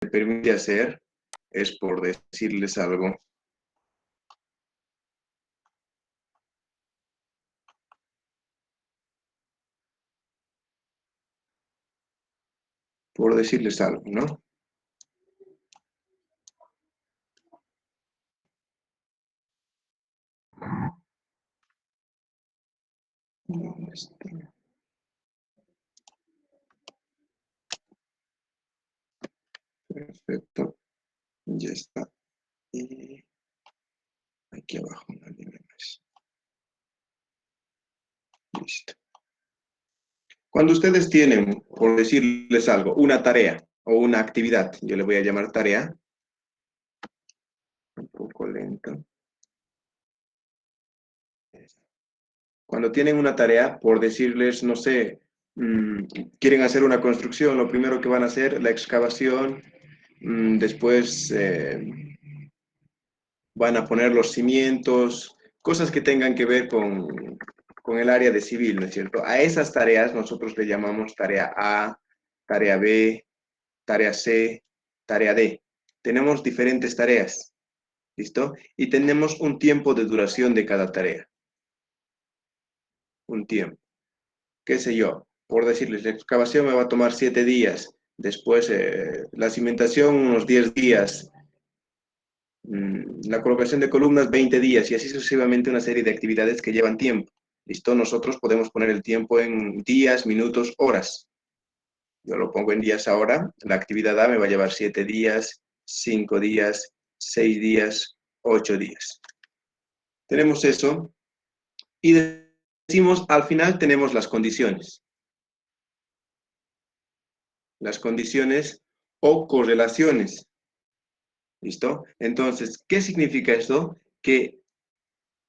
me permite hacer es por decirles algo. Por decirles algo, ¿no? ¿Dónde está? Perfecto. Ya está. Y aquí abajo una línea más. Listo. Cuando ustedes tienen, por decirles algo, una tarea o una actividad, yo le voy a llamar tarea, un poco lento. Cuando tienen una tarea, por decirles, no sé, quieren hacer una construcción, lo primero que van a hacer, la excavación, después van a poner los cimientos, cosas que tengan que ver con el área de civil, ¿no es cierto? A esas tareas nosotros le llamamos tarea A, tarea B, tarea C, tarea D. Tenemos diferentes tareas, ¿listo? Y tenemos un tiempo de duración de cada tarea. Un tiempo. Qué sé yo, por decirles, la excavación me va a tomar 7 días, después la cimentación unos 10 días, la colocación de columnas 20 días y así sucesivamente una serie de actividades que llevan tiempo. ¿Listo? Nosotros podemos poner el tiempo en días, minutos, horas. Yo lo pongo en días ahora. La actividad A me va a llevar 7 días, 5 días, 6 días, 8 días. Tenemos eso y decimos, al final tenemos las condiciones. Las condiciones o correlaciones. ¿Listo? Entonces, ¿qué significa esto? Que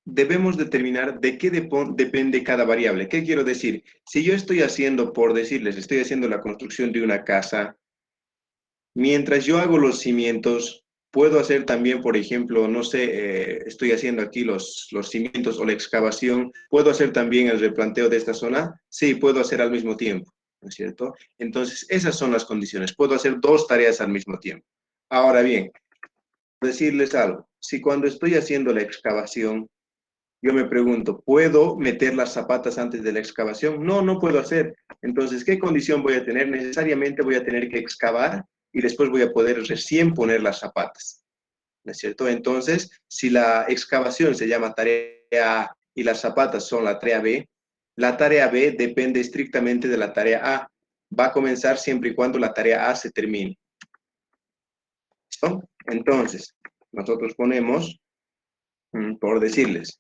debemos determinar de qué depende cada variable. ¿Qué quiero decir? Si yo estoy haciendo, por decirles, estoy haciendo la construcción de una casa, mientras yo hago los cimientos, puedo hacer también, por ejemplo, no sé, estoy haciendo aquí los cimientos o la excavación, ¿puedo hacer también el replanteo de esta zona? Sí, puedo hacer al mismo tiempo, ¿no es cierto? Entonces, esas son las condiciones. Puedo hacer 2 tareas al mismo tiempo. Ahora bien, decirles algo. Si cuando estoy haciendo la excavación, yo me pregunto, ¿puedo meter las zapatas antes de la excavación? No, no puedo hacer. Entonces, ¿qué condición voy a tener? Necesariamente voy a tener que excavar y después voy a poder recién poner las zapatas. ¿No es cierto? Entonces, si la excavación se llama tarea A y las zapatas son la tarea B depende estrictamente de la tarea A. Va a comenzar siempre y cuando la tarea A se termine. ¿Listo? Entonces, nosotros ponemos, por decirles,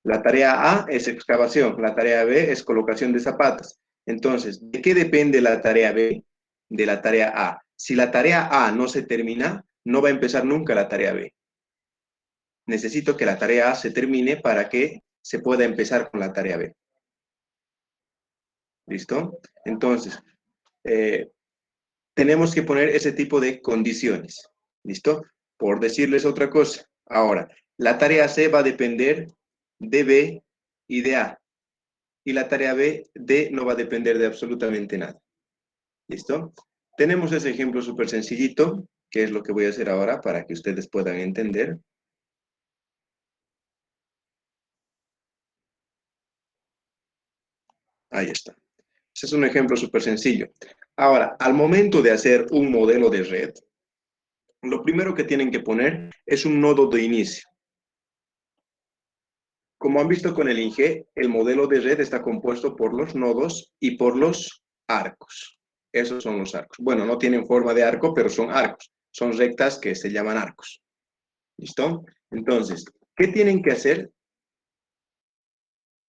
la tarea A es excavación, la tarea B es colocación de zapatas. Entonces, ¿de qué depende la tarea B de la tarea A? Si la tarea A no se termina, no va a empezar nunca la tarea B. Necesito que la tarea A se termine para que se pueda empezar con la tarea B. ¿Listo? Entonces, tenemos que poner ese tipo de condiciones. ¿Listo? Por decirles otra cosa. Ahora, la tarea C va a depender de B y de A. Y la tarea B, D, no va a depender de absolutamente nada. ¿Listo? Tenemos ese ejemplo súper sencillito, que es lo que voy a hacer ahora para que ustedes puedan entender. Ahí está. Ese es un ejemplo súper sencillo. Ahora, al momento de hacer un modelo de red, lo primero que tienen que poner es un nodo de inicio. Como han visto con el INGE, el modelo de red está compuesto por los nodos y por los arcos. Esos son los arcos. Bueno, no tienen forma de arco, pero son arcos. Son rectas que se llaman arcos. ¿Listo? Entonces, ¿qué tienen que hacer?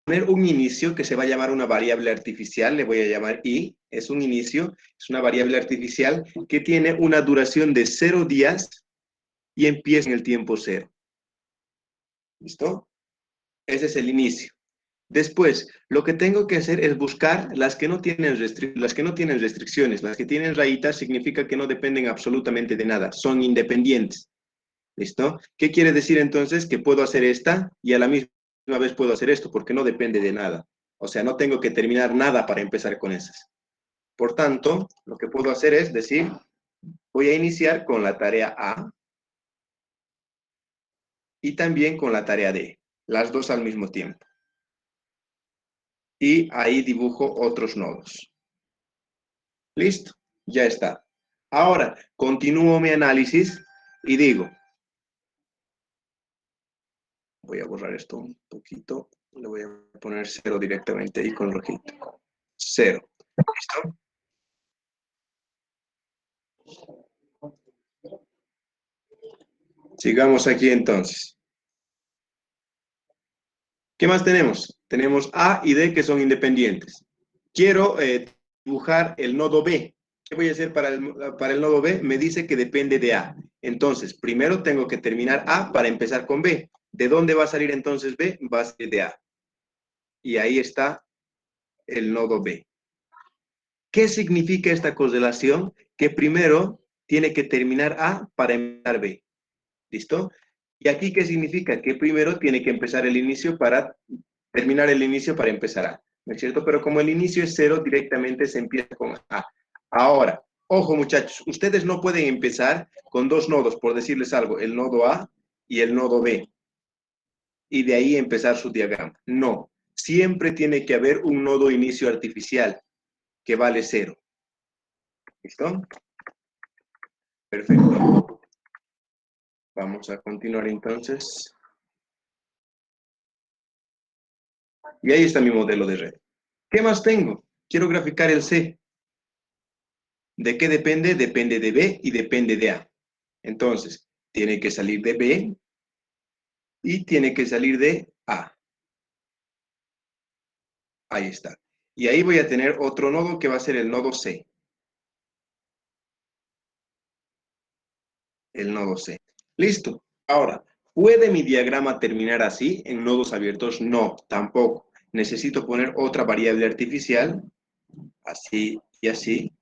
Poner un inicio que se va a llamar una variable artificial, le voy a llamar i, es un inicio, es una variable artificial que tiene una duración de 0 días y empieza en el tiempo 0. ¿Listo? Ese es el inicio. Después, lo que tengo que hacer es buscar las que no tienen restricciones. Las que tienen rayitas significa que no dependen absolutamente de nada, son independientes. ¿Listo? ¿Qué quiere decir entonces? Que puedo hacer esta y a la misma vez puedo hacer esto, porque no depende de nada. O sea, no tengo que terminar nada para empezar con esas. Por tanto, lo que puedo hacer es decir, voy a iniciar con la tarea A y también con la tarea D, las dos al mismo tiempo. Y ahí dibujo otros nodos. Listo, ya está. Ahora, continúo mi análisis y digo, voy a borrar esto un poquito, le voy a poner 0 directamente ahí con rojito. 0. ¿Listo? Sigamos aquí entonces. ¿Qué más tenemos? Tenemos A y D que son independientes. Quiero dibujar el nodo B. ¿Qué voy a hacer para el nodo B? Me dice que depende de A. Entonces, primero tengo que terminar A para empezar con B. ¿De dónde va a salir entonces B? Va a salir de A. Y ahí está el nodo B. ¿Qué significa esta correlación? Que primero tiene que terminar A para empezar B. ¿Listo? ¿Y aquí qué significa? Que primero tiene que empezar el inicio para terminar el inicio para empezar A. ¿No es cierto? Pero como el inicio es 0, directamente se empieza con A. Ahora, ojo muchachos, ustedes no pueden empezar con dos nodos, por decirles algo, el nodo A y el nodo B. Y de ahí empezar su diagrama. No, siempre tiene que haber un nodo inicio artificial que vale 0. ¿Listo? Perfecto. Vamos a continuar entonces. Y ahí está mi modelo de red. ¿Qué más tengo? Quiero graficar el C. ¿De qué depende? Depende de B y depende de A. Entonces, tiene que salir de B y tiene que salir de A. Ahí está. Y ahí voy a tener otro nodo que va a ser el nodo C. El nodo C. Listo. Ahora, ¿puede mi diagrama terminar así, en nodos abiertos? No, tampoco. Necesito poner otra variable artificial, así y así,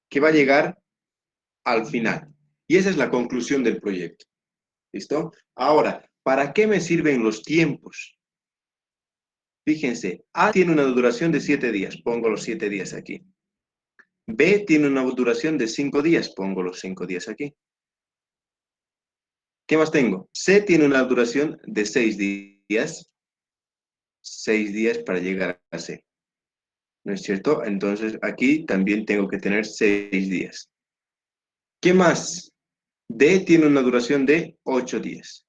que va a llegar al final. Y esa es la conclusión del proyecto. ¿Listo? Ahora, ¿para qué me sirven los tiempos? Fíjense, A tiene una duración de 7 días, pongo los 7 días aquí. B tiene una duración de 5 días, pongo los 5 días aquí. ¿Qué más tengo? C tiene una duración de 6 días. 6 días para llegar a C. ¿No es cierto? Entonces aquí también tengo que tener 6 días. ¿Qué más? D tiene una duración de 8 días.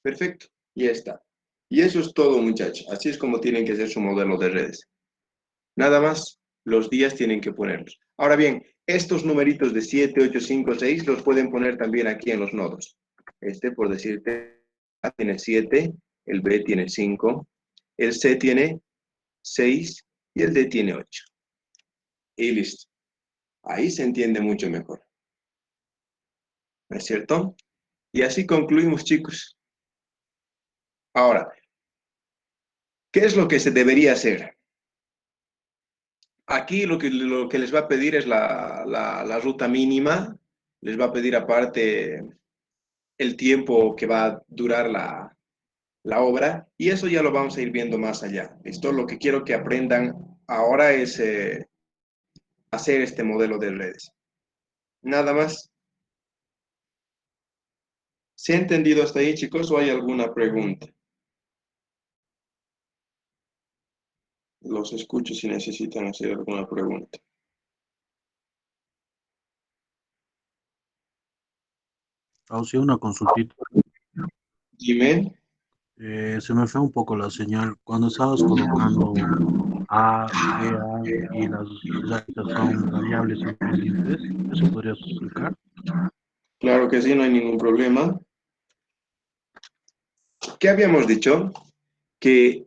Perfecto, ya está. Y eso es todo, muchachos. Así es como tienen que ser su modelo de redes. Nada más, los días tienen que ponerlos. Ahora bien, estos numeritos de 7, 8, 5, 6 los pueden poner también aquí en los nodos. Este, por decirte, A tiene 7, el B tiene 5, el C tiene 6 y el D tiene 8. Y listo. Ahí se entiende mucho mejor. ¿No es cierto? Y así concluimos, chicos. Ahora, ¿qué es lo que se debería hacer? Aquí lo que les va a pedir es la ruta mínima. Les va a pedir aparte el tiempo que va a durar la obra. Y eso ya lo vamos a ir viendo más allá. Esto lo que quiero que aprendan ahora es hacer este modelo de redes. Nada más. ¿Se ha entendido hasta ahí, chicos, o hay alguna pregunta? Los escucho si necesitan hacer alguna pregunta. O sea, una consultita. Dime. Se me fue un poco la señal. Cuando estabas colocando A, B, A y las rayitas son variables independientes, ¿eso podrías explicar? Claro que sí, no hay ningún problema. ¿Qué habíamos dicho? Que,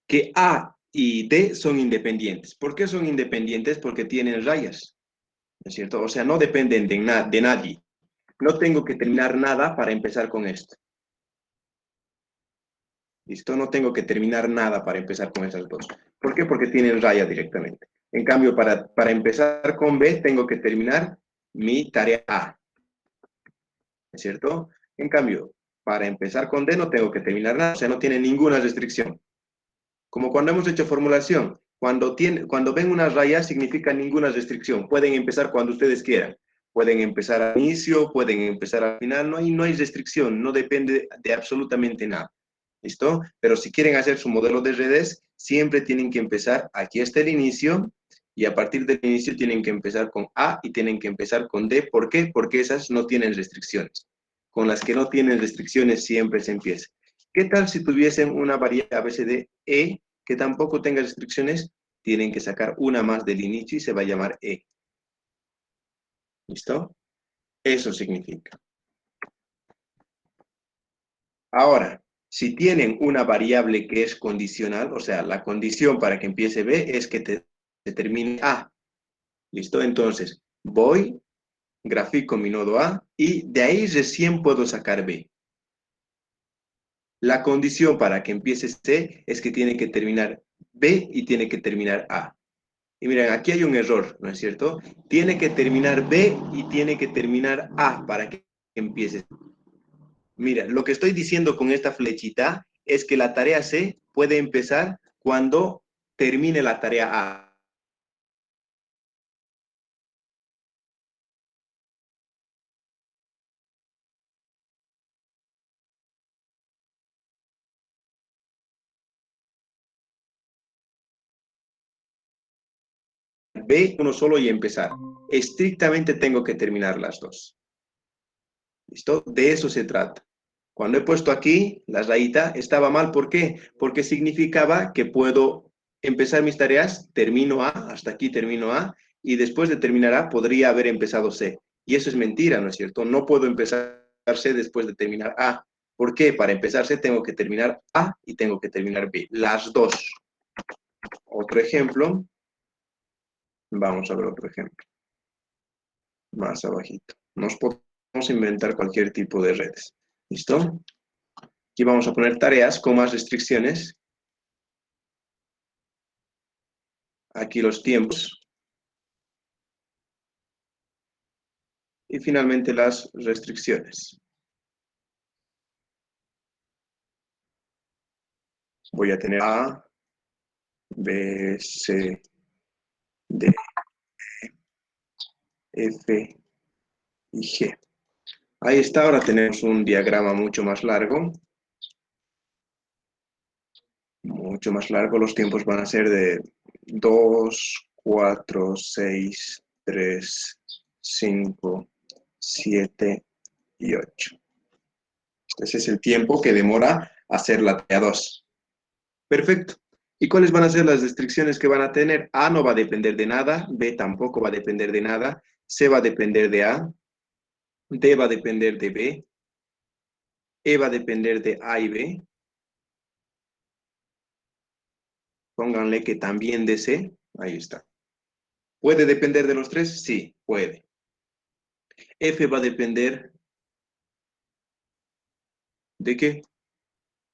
que A y D son independientes. ¿Por qué son independientes? Porque tienen rayas, ¿no es cierto? O sea, no dependen de nadie. No tengo que terminar nada para empezar con esto. ¿Listo? No tengo que terminar nada para empezar con esas dos. ¿Por qué? Porque tienen raya directamente. En cambio, para empezar con B, tengo que terminar mi tarea A, ¿es cierto? En cambio, para empezar con D no tengo que terminar nada, o sea, no tiene ninguna restricción. Como cuando hemos hecho formulación, Cuando ven una raya, significa ninguna restricción. Pueden empezar cuando ustedes quieran. Pueden empezar al inicio, pueden empezar al final. No hay restricción, no depende de absolutamente nada. ¿Listo? Pero si quieren hacer su modelo de redes, siempre tienen que empezar, aquí está el inicio, y a partir del inicio tienen que empezar con A y tienen que empezar con D. ¿Por qué? Porque esas no tienen restricciones. Con las que no tienen restricciones siempre se empieza. ¿Qué tal si tuviesen una variable ABCD E que tampoco tenga restricciones? Tienen que sacar una más del inicio y se va a llamar E. ¿Listo? Eso significa. Ahora, si tienen una variable que es condicional, o sea, la condición para que empiece B es que se termine A. ¿Listo? Entonces, voy, grafico mi nodo A y de ahí recién puedo sacar B. La condición para que empiece C es que tiene que terminar B y tiene que terminar A. Y miren, aquí hay un error, ¿no es cierto? Tiene que terminar B y tiene que terminar A para que empiece. Mira, lo que estoy diciendo con esta flechita es que la tarea C puede empezar cuando termine la tarea A. B uno solo y empezar. Estrictamente tengo que terminar las dos. ¿Listo? De eso se trata. Cuando he puesto aquí la rayita, estaba mal. ¿Por qué? Porque significaba que puedo empezar mis tareas, termino A, hasta aquí termino A, y después de terminar A podría haber empezado C. Y eso es mentira, ¿no es cierto? No puedo empezar C después de terminar A. ¿Por qué? Para empezar C tengo que terminar A y tengo que terminar B. Las dos. Otro ejemplo. Vamos a ver otro ejemplo. Más abajito. Nos podemos inventar cualquier tipo de redes. ¿Listo? Aquí vamos a poner tareas con más restricciones. Aquí los tiempos. Y finalmente las restricciones. Voy a tener A, B, C, D, F y G. Ahí está, ahora tenemos un diagrama mucho más largo. Mucho más largo, los tiempos van a ser de 2, 4, 6, 3, 5, 7 y 8. Ese es el tiempo que demora hacer la tarea 2. Perfecto. ¿Y cuáles van a ser las restricciones que van a tener? A no va a depender de nada, B tampoco va a depender de nada, C va a depender de A, D va a depender de B, E va a depender de A y B. Pónganle que también de C, ahí está. ¿Puede depender de los tres? Sí, puede. F va a depender de qué?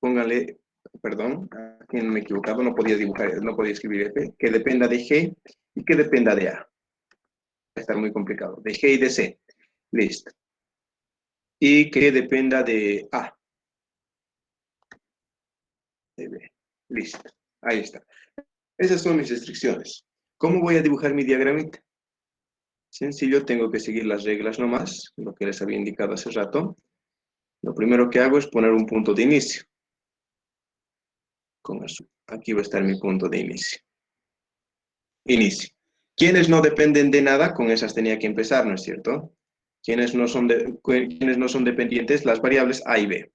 Pónganle, perdón, aquí no me he equivocado, no podía dibujar, no podía escribir F, que dependa de G y que dependa de A. Va a estar muy complicado. De G y de C. Listo. Y que dependa de A. De B. Listo. Ahí está. Esas son mis restricciones. ¿Cómo voy a dibujar mi diagramita? Sencillo, tengo que seguir las reglas nomás, lo que les había indicado hace rato. Lo primero que hago es poner un punto de inicio. Con eso. Aquí va a estar mi punto de inicio. Inicio. Quienes no dependen de nada, con esas tenía que empezar, ¿no es cierto? Quienes no son dependientes, las variables A y B.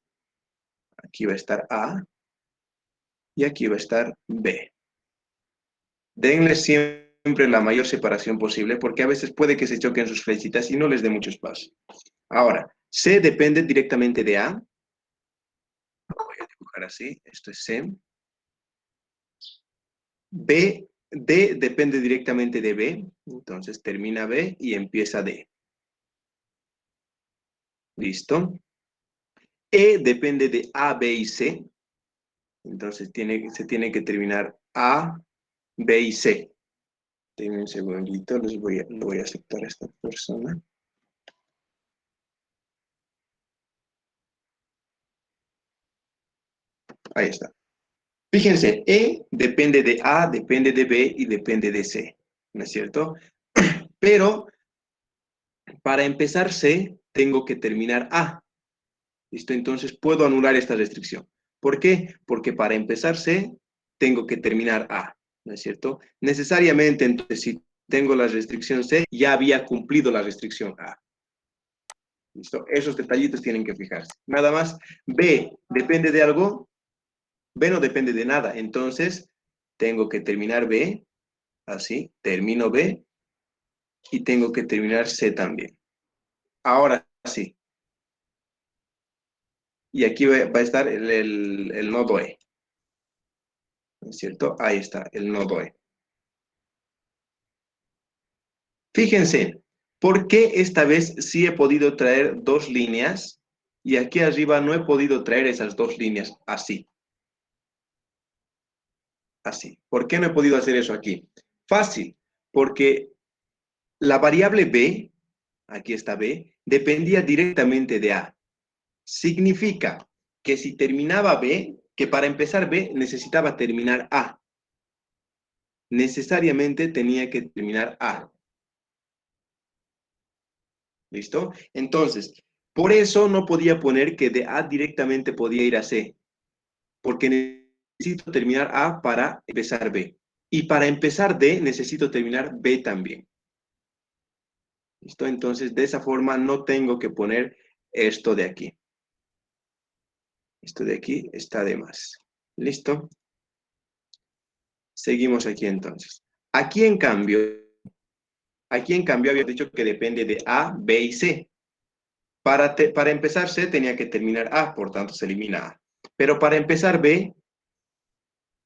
Aquí va a estar A y aquí va a estar B. Denle siempre la mayor separación posible porque a veces puede que se choquen sus flechitas y no les dé mucho espacio. Ahora, C depende directamente de A. Lo voy a dibujar así. Esto es C. B, D depende directamente de B. Entonces termina B y empieza D. ¿Listo? E depende de A, B y C. Entonces se tiene que terminar A, B y C. Denme un segundito, lo voy a aceptar a esta persona. Ahí está. Fíjense, E depende de A, depende de B y depende de C, ¿no es cierto? Pero para empezar C, tengo que terminar A. ¿Listo? Entonces puedo anular esta restricción. ¿Por qué? Porque para empezar C, tengo que terminar A, ¿no es cierto? Necesariamente, entonces, si tengo la restricción C, ya había cumplido la restricción A. ¿Listo? Esos detallitos tienen que fijarse. Nada más. B, ¿depende de algo? B no depende de nada. Entonces, tengo que terminar B, así, termino B, y tengo que terminar C también. Ahora sí. Y aquí va a estar el nodo E. ¿No es cierto? Ahí está, el nodo E. Fíjense, ¿por qué esta vez sí he podido traer dos líneas y aquí arriba no he podido traer esas dos líneas así? Así. ¿Por qué no he podido hacer eso aquí? Fácil, porque la variable B, aquí está B, dependía directamente de A. Significa que si terminaba B, que para empezar B necesitaba terminar A. Necesariamente tenía que terminar A. ¿Listo? Entonces, por eso no podía poner que de A directamente podía ir a C, porque necesito terminar A para empezar B. Y para empezar D necesito terminar B también. ¿Listo? Entonces, de esa forma no tengo que poner esto de aquí. Esto de aquí está de más. ¿Listo? Seguimos aquí entonces. Aquí en cambio había dicho que depende de A, B y C. Para empezar C tenía que terminar A, por tanto se elimina A. Pero para empezar B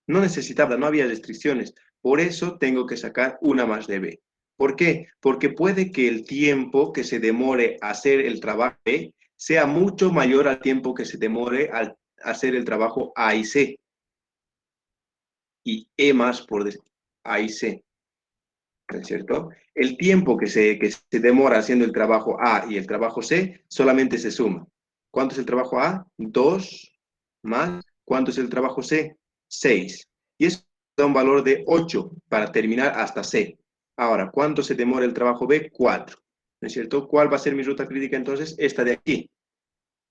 no necesitaba, no había restricciones. Por eso tengo que sacar una más de B. ¿Por qué? Porque puede que el tiempo que se demore a hacer el trabajo B sea mucho mayor al tiempo que se demore al hacer el trabajo A y C. Y E más por A y C. ¿No es cierto? El tiempo que se demora haciendo el trabajo A y el trabajo C solamente se suma. ¿Cuánto es el trabajo A? 2 más. ¿Cuánto es el trabajo C? 6. Y eso da un valor de 8 para terminar hasta C. Ahora, ¿cuánto se demora el trabajo B? 4. ¿No es cierto? ¿Cuál va a ser mi ruta crítica entonces? Esta de aquí.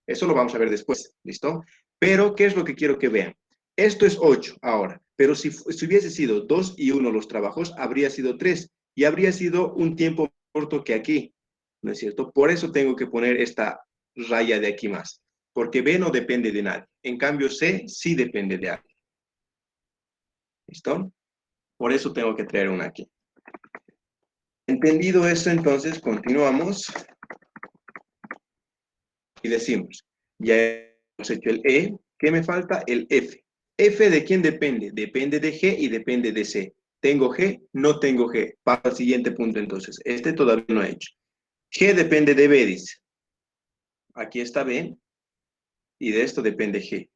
Eso lo vamos a ver después, ¿listo? Pero, ¿qué es lo que quiero que vean? Esto es 8 ahora, pero si hubiese sido 2 y 1 los trabajos, habría sido 3 y habría sido un tiempo corto que aquí, ¿no es cierto? Por eso tengo que poner esta raya de aquí más, porque B no depende de nadie. En cambio, C sí depende de alguien, ¿listo? Por eso tengo que traer una aquí. Entendido eso, entonces, continuamos y decimos, ya hemos hecho el E, ¿qué me falta? El F. ¿F de quién depende? Depende de G y depende de C. ¿Tengo G? No tengo G. Para el siguiente punto entonces. Este todavía no he hecho. G depende de B, dice. Aquí está B y de esto depende G.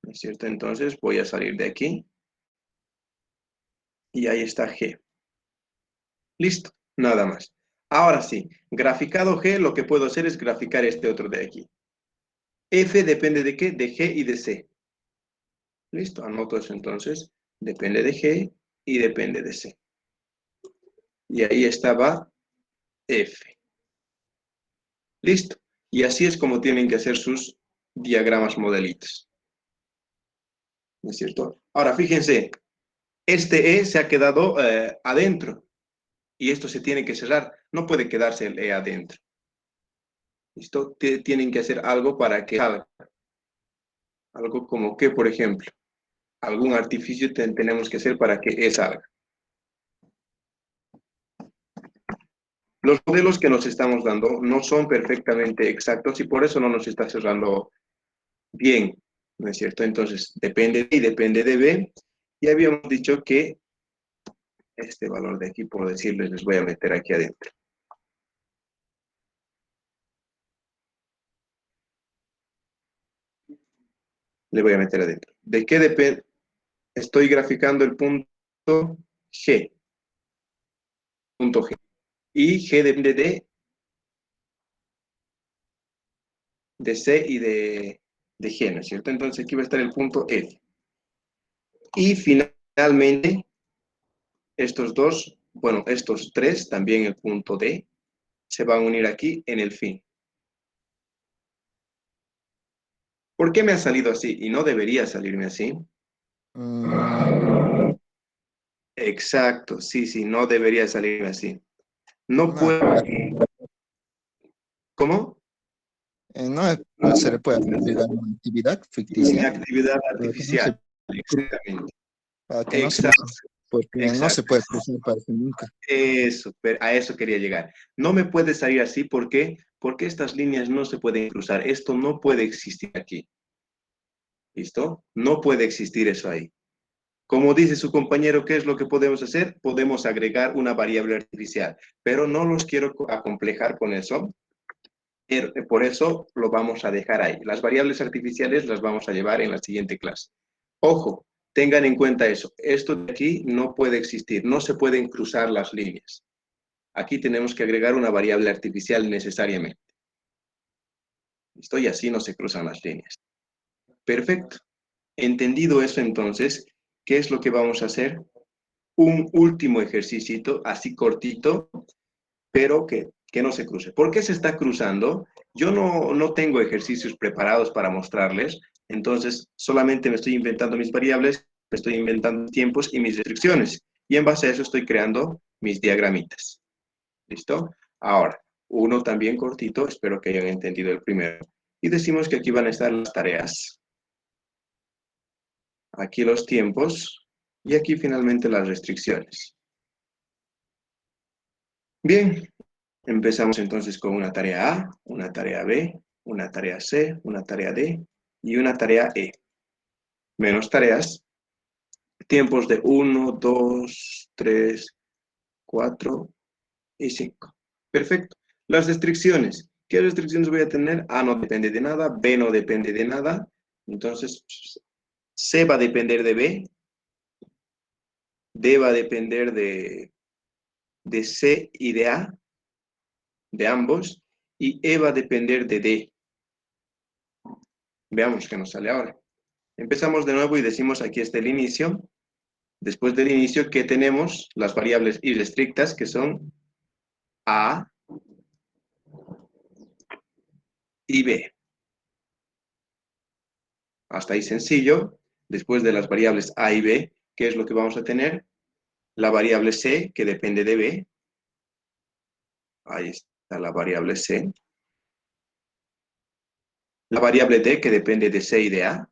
¿No es cierto? Entonces voy a salir de aquí y ahí está G. Listo, nada más. Ahora sí, graficado G, lo que puedo hacer es graficar este otro de aquí. F depende de qué? De G y de C. Listo, anoto eso entonces. Depende de G y depende de C. Y ahí estaba F. Listo. Y así es como tienen que hacer sus diagramas modelitos. ¿No es cierto? Ahora, fíjense, este E se ha quedado adentro y esto se tiene que cerrar. No puede quedarse el E adentro. ¿Listo? Tienen que hacer algo para que salga. Algo como que, por ejemplo, algún artificio tenemos que hacer para que E salga. Los modelos que nos estamos dando no son perfectamente exactos y por eso no nos está cerrando bien, ¿no es cierto? Entonces, depende de I, depende de B. Y habíamos dicho que este valor de aquí, por decirles, les voy a meter aquí adentro. Le voy a meter adentro. ¿De qué depende? Estoy graficando el punto G. Punto G. Y G depende de C y de G, ¿no es cierto? Entonces aquí va a estar el punto F. Y finalmente, estos dos, bueno, estos tres, también el punto D, se van a unir aquí en el fin. ¿Por qué me ha salido así? Y no debería salirme así. Exacto, sí, no debería salirme así. No No, puedo. ¿Cómo? no se le puede agregar una actividad Mi ficticia actividad para que no se, artificial. Exactamente. para que no se use, Exacto. porque no se Exacto. puede cruzar para eso nunca. Eso, a eso quería llegar. No me puede salir así, ¿por qué? Porque estas líneas no se pueden cruzar. Esto no puede existir aquí. ¿Listo? No puede existir eso ahí. Como dice su compañero, ¿qué es lo que podemos hacer? Podemos agregar una variable artificial, pero no los quiero acomplejar con eso. Por eso lo vamos a dejar ahí. Las variables artificiales las vamos a llevar en la siguiente clase. Ojo, tengan en cuenta eso. Esto de aquí no puede existir, no se pueden cruzar las líneas. Aquí tenemos que agregar una variable artificial necesariamente. ¿Listo? Y así no se cruzan las líneas. Perfecto. Entendido eso entonces, ¿qué es lo que vamos a hacer? Un último ejercicio, así cortito, pero que no se cruce. ¿Por qué se está cruzando? Yo no tengo ejercicios preparados para mostrarles, entonces solamente me estoy inventando mis variables, me estoy inventando tiempos y mis restricciones. Y en base a eso estoy creando mis diagramitas. ¿Listo? Ahora, uno también cortito, espero que hayan entendido el primero. Y decimos que aquí van a estar las tareas. Aquí los tiempos. Y aquí finalmente las restricciones. Bien, empezamos entonces con una tarea A, una tarea B, una tarea C, una tarea D y una tarea E. Menos tareas, tiempos de 1, 2, 3, 4 y 5. Perfecto. Las restricciones. ¿Qué restricciones voy a tener? A no depende de nada, B no depende de nada. Entonces, C va a depender de B, D va a depender de C y de A, de ambos, y E va a depender de D. Veamos qué nos sale ahora. Empezamos de nuevo y decimos aquí está el inicio. Después del inicio, ¿qué tenemos? Las variables irrestrictas, que son A y B. Hasta ahí sencillo. Después de las variables A y B, ¿qué es lo que vamos a tener? La variable C, que depende de B. Ahí está la variable C. La variable D, que depende de C y de A.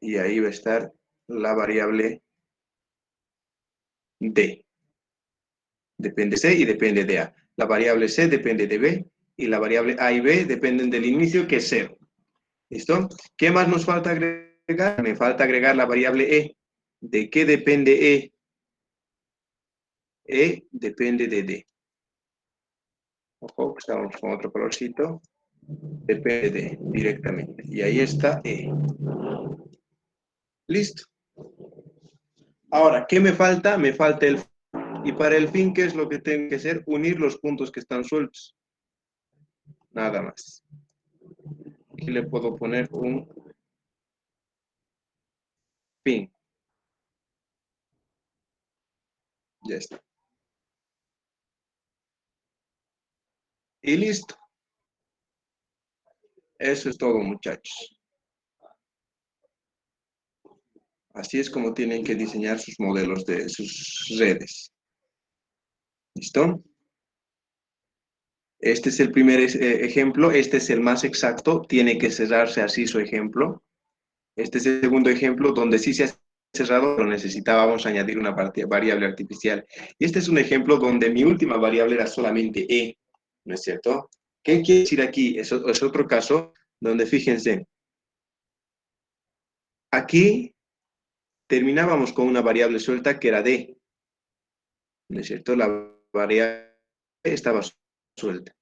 Y ahí va a estar la variable D. Depende de C y depende de A. La variable C depende de B y la variable A y B dependen del inicio, que es 0. ¿Listo? ¿Qué más nos falta agregar? Me falta agregar la variable E. ¿De qué depende E? E depende de D. Ojo, estamos con otro colorcito. Depende de directamente. Y ahí está E. Listo. Ahora, ¿qué me falta? Me falta el fin. Y para el fin, ¿qué es lo que tengo que hacer? Unir los puntos que están sueltos. Nada más. Aquí le puedo poner un fin. Ya está. Y listo. Eso es todo, muchachos. Así es como tienen que diseñar sus modelos de sus redes. ¿Listo? Este es el primer ejemplo, este es el más exacto, tiene que cerrarse así su ejemplo. Este es el segundo ejemplo donde sí se ha cerrado, pero necesitábamos añadir una variable artificial. Y este es un ejemplo donde mi última variable era solamente E, ¿no es cierto? ¿Qué quiere decir aquí? Es otro caso donde, fíjense, aquí terminábamos con una variable suelta que era D, ¿no es cierto? La variable estaba suelta.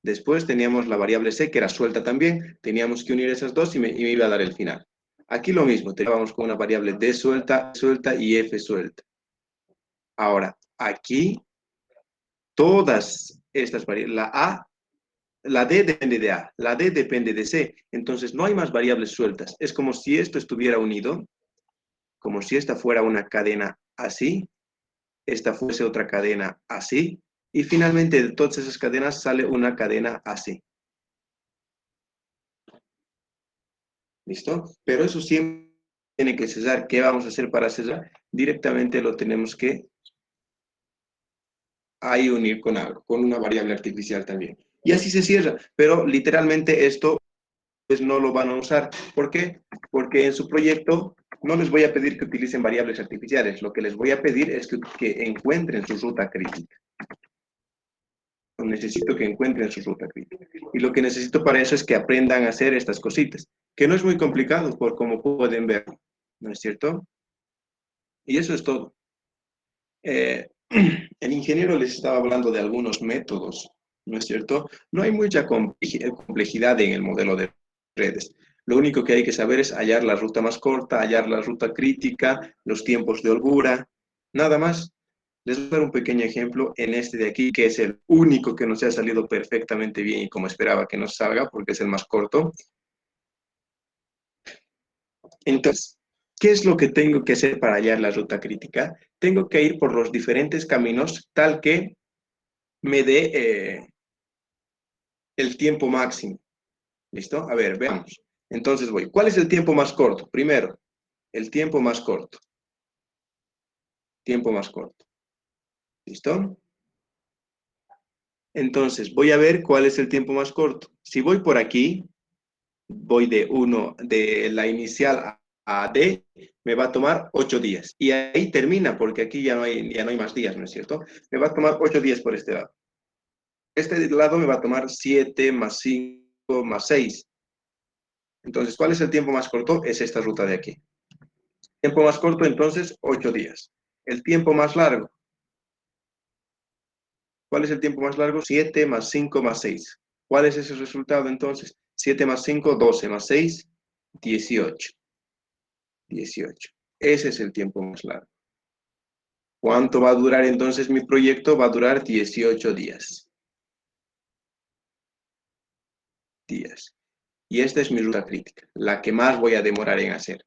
Después teníamos la variable C, que era suelta también. Teníamos que unir esas dos y me iba a dar el final. Aquí lo mismo, teníamos con una variable D suelta, suelta y F suelta. Ahora, aquí, todas estas variables, la A la D depende de A, la D depende de C, entonces no hay más variables sueltas. Es como si esto estuviera unido, como si esta fuera una cadena así, esta fuese otra cadena así, y finalmente de todas esas cadenas sale una cadena así. ¿Listo? Pero eso siempre tiene que cesar. ¿Qué vamos a hacer para cesar? Directamente lo tenemos que ahí unir con algo, con una variable artificial también. Y así se cierra, pero literalmente esto pues no lo van a usar. ¿Por qué? Porque en su proyecto no les voy a pedir que utilicen variables artificiales, lo que les voy a pedir es que encuentren su ruta crítica. Necesito que encuentren su ruta crítica. Y lo que necesito para eso es que aprendan a hacer estas cositas, que no es muy complicado, por como pueden ver, ¿no es cierto? Y eso es todo. El ingeniero les estaba hablando de algunos métodos, ¿no es cierto? No hay mucha complejidad en el modelo de redes. Lo único que hay que saber es hallar la ruta más corta, hallar la ruta crítica, los tiempos de holgura, nada más. Les voy a dar un pequeño ejemplo en este de aquí, que es el único que nos ha salido perfectamente bien y como esperaba que nos salga, porque es el más corto. Entonces, ¿qué es lo que tengo que hacer para hallar la ruta crítica? Tengo que ir por los diferentes caminos tal que me dé el tiempo máximo. ¿Listo? A ver, veamos. Entonces voy. ¿Cuál es el tiempo más corto? Primero, el tiempo más corto. Tiempo más corto. ¿Listo? Entonces, voy a ver cuál es el tiempo más corto. Si voy por aquí, voy de la inicial a D, me va a tomar 8 días. Y ahí termina, porque aquí ya no hay más días, ¿no es cierto? Me va a tomar 8 días por este lado. Este lado me va a tomar 7 más 5 más 6. Entonces, ¿cuál es el tiempo más corto? Es esta ruta de aquí. Tiempo más corto, entonces, 8 días. El tiempo más largo. ¿Cuál es el tiempo más largo? 7 más 5 más 6. ¿Cuál es ese resultado entonces? 7 más 5, 12 más 6, 18. 18. Ese es el tiempo más largo. ¿Cuánto va a durar entonces mi proyecto? Va a durar 18 días. Y esta es mi ruta crítica, la que más voy a demorar en hacer.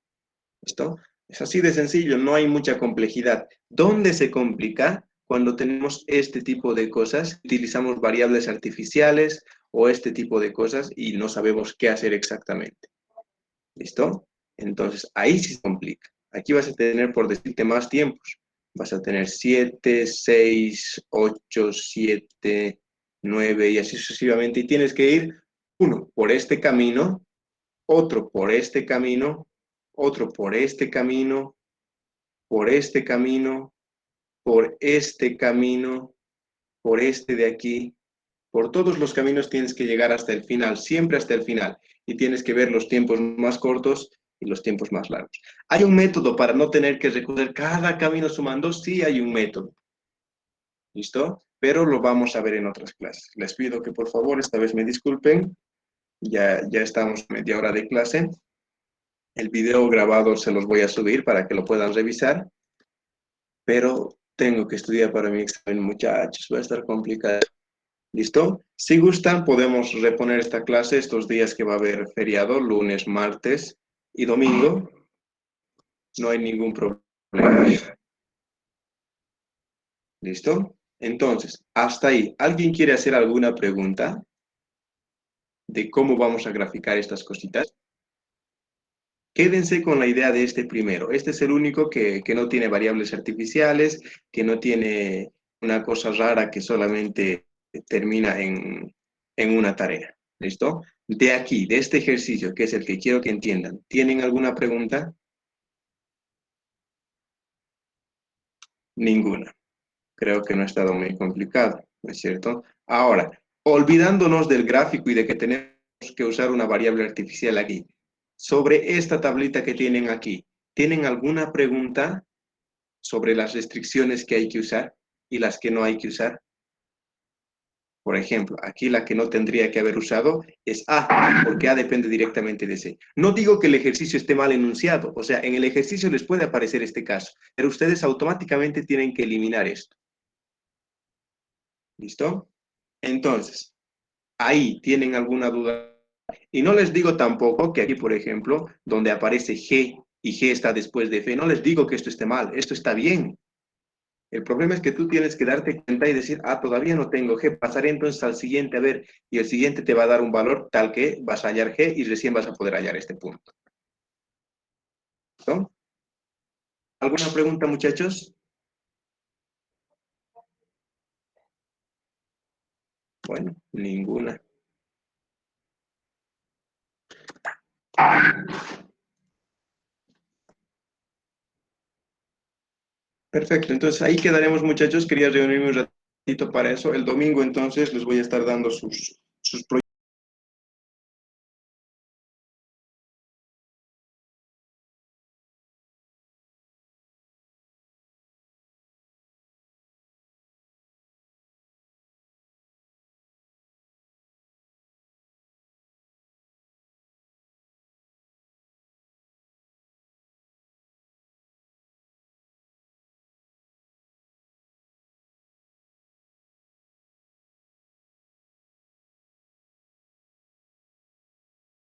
¿Listo? Es así de sencillo, no hay mucha complejidad. ¿Dónde se complica? Cuando tenemos este tipo de cosas, utilizamos variables artificiales o este tipo de cosas y no sabemos qué hacer exactamente. ¿Listo? Entonces, ahí sí se complica. Aquí vas a tener, por decirte, más tiempos. Vas a tener 7, 6, 8, 7, 9 y así sucesivamente. Y tienes que ir uno por este camino, otro por este camino, otro por este camino, por este camino, por este camino, por este de aquí. Por todos los caminos tienes que llegar hasta el final, siempre hasta el final. Y tienes que ver los tiempos más cortos y los tiempos más largos. ¿Hay un método para no tener que recorrer cada camino sumando? Sí, hay un método. ¿Listo? Pero lo vamos a ver en otras clases. Les pido que por favor esta vez me disculpen. Ya estamos a media hora de clase. El video grabado se los voy a subir para que lo puedan revisar. Pero tengo que estudiar para mi examen, muchachos. Va a estar complicado. ¿Listo? Si gustan, podemos reponer esta clase estos días que va a haber feriado, lunes, martes y domingo. No hay ningún problema. ¿Listo? Entonces, hasta ahí. ¿Alguien quiere hacer alguna pregunta de cómo vamos a graficar estas cositas? Quédense con la idea de este primero. Este es el único que no tiene variables artificiales, que no tiene una cosa rara que solamente termina en una tarea. ¿Listo? De aquí, de este ejercicio, que es el que quiero que entiendan, ¿tienen alguna pregunta? Ninguna. Creo que no ha estado muy complicado, ¿no es cierto? Ahora, olvidándonos del gráfico y de que tenemos que usar una variable artificial aquí, sobre esta tablita que tienen aquí, ¿tienen alguna pregunta sobre las restricciones que hay que usar y las que no hay que usar? Por ejemplo, aquí la que no tendría que haber usado es A, porque A depende directamente de C. No digo que el ejercicio esté mal enunciado, o sea, en el ejercicio les puede aparecer este caso, pero ustedes automáticamente tienen que eliminar esto. ¿Listo? Entonces, Ahí tienen alguna duda. Y no les digo tampoco que aquí, por ejemplo, donde aparece G y G está después de F, no les digo que esto esté mal, esto está bien. El problema es que tú tienes que darte cuenta y decir, ah, todavía no tengo G, pasaré entonces al siguiente a ver, y el siguiente te va a dar un valor tal que vas a hallar G y recién vas a poder hallar este punto. ¿No? ¿Alguna pregunta, muchachos? Bueno, ninguna. Perfecto, entonces ahí quedaremos, muchachos. Quería reunirme un ratito para eso. El domingo entonces les voy a estar dando sus proyectos.